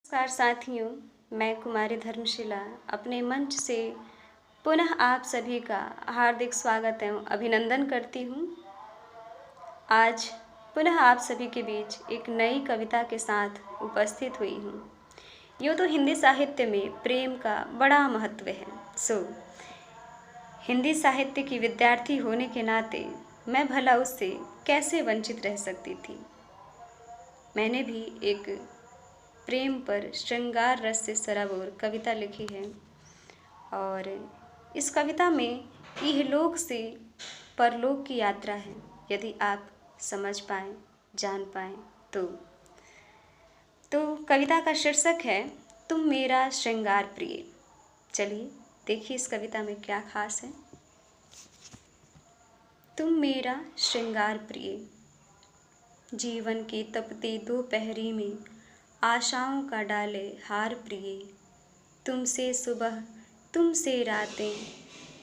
नमस्कार साथियों, मैं कुमारी धर्मशिला अपने मंच से पुनः आप सभी का हार्दिक स्वागत एवं अभिनंदन करती हूँ। आज पुनः आप सभी के बीच एक नई कविता के साथ उपस्थित हुई हूँ। यूँ तो हिंदी साहित्य में प्रेम का बड़ा महत्व है। हिंदी साहित्य की विद्यार्थी होने के नाते मैं भला उससे कैसे वंचित रह सकती थी। मैंने भी एक प्रेम पर श्रृंगार रस से सराबोर कविता लिखी है और इस कविता में इहलोक से परलोक की यात्रा है। यदि आप समझ पाएँ, जान पाएँ तो कविता का शीर्षक है तुम मेरा श्रृंगार प्रिय। चलिए देखिए इस कविता में क्या खास है। तुम मेरा श्रृंगार प्रिय, जीवन की तपती दोपहरी में आशाओं का डाले हार प्रिय। तुमसे सुबह, तुमसे रातें,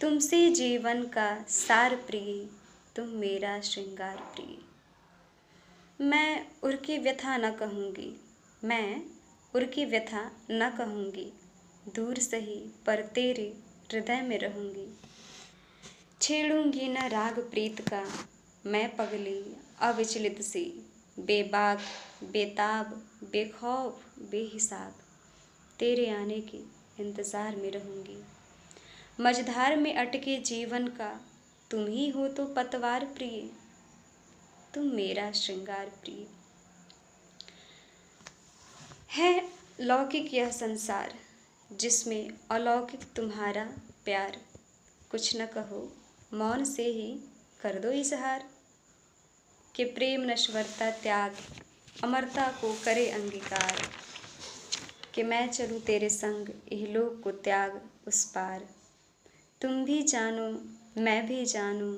तुमसे जीवन का सार प्रिय। तुम मेरा श्रृंगार प्रिय। मैं उनकी व्यथा न कहूँगी, मैं उनकी व्यथा न कहूँगी, दूर सही पर तेरे हृदय में रहूँगी। छेड़ूंगी न राग प्रीत का, मैं पगली अविचलित सी, बेबाक बेताब बेखौफ बेहिसाब, तेरे आने के इंतज़ार में रहूँगी। मझधार में अटके जीवन का तुम ही हो तो पतवार प्रिय। तुम मेरा श्रृंगार प्रिय। है लौकिक यह संसार जिसमें अलौकिक तुम्हारा प्यार। कुछ न कहो मौन से ही कर दो इजहार, कि प्रेम नश्वरता त्याग अमरता को करे अंगीकार, कि मैं चलूँ तेरे संग इहलोक को त्याग उस पार। तुम भी जानो मैं भी जानूँ,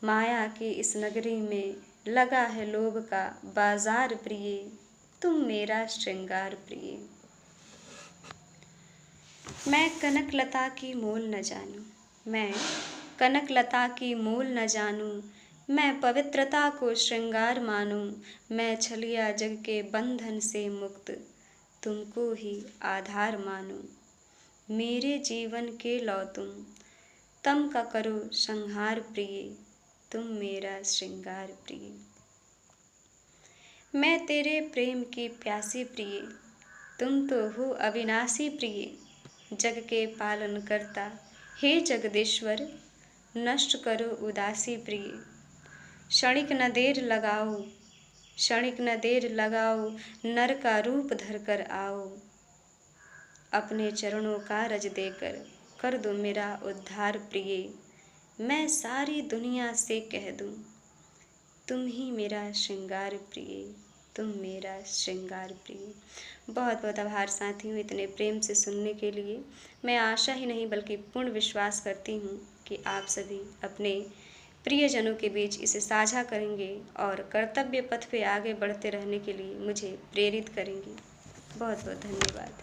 माया की इस नगरी में लगा है लोभ का बाजार प्रिय। तुम मेरा श्रृंगार प्रिय। मैं कनक लता की मोल न जानूँ, मैं कनक लता की मोल न जानूँ, मैं पवित्रता को श्रृंगार मानूँ। मैं छलिया जग के बंधन से मुक्त तुमको ही आधार मानूँ। मेरे जीवन के लो तम का करो संहार प्रिय। तुम मेरा श्रृंगार प्रिय। मैं तेरे प्रेम की प्यासी प्रिय, तुम तो हो अविनाशी प्रिय। जग के पालन करता हे जगदीश्वर, नष्ट करो उदासी प्रिय। क्षणिक न देर लगाओ, क्षणिक न देर लगाओ, नर का रूप धर कर आओ। अपने चरणों का रज देकर कर दो मेरा उद्धार प्रिय। मैं सारी दुनिया से कह दूं, तुम ही मेरा श्रृंगार प्रिय, तुम मेरा श्रृंगार प्रिय। बहुत बहुत आभार साथियों इतने प्रेम से सुनने के लिए। मैं आशा ही नहीं बल्कि पूर्ण विश्वास करती हूँ कि आप सभी अपने प्रियजनों के बीच इसे साझा करेंगे और कर्तव्य पथ पे आगे बढ़ते रहने के लिए मुझे प्रेरित करेंगे। बहुत बहुत धन्यवाद।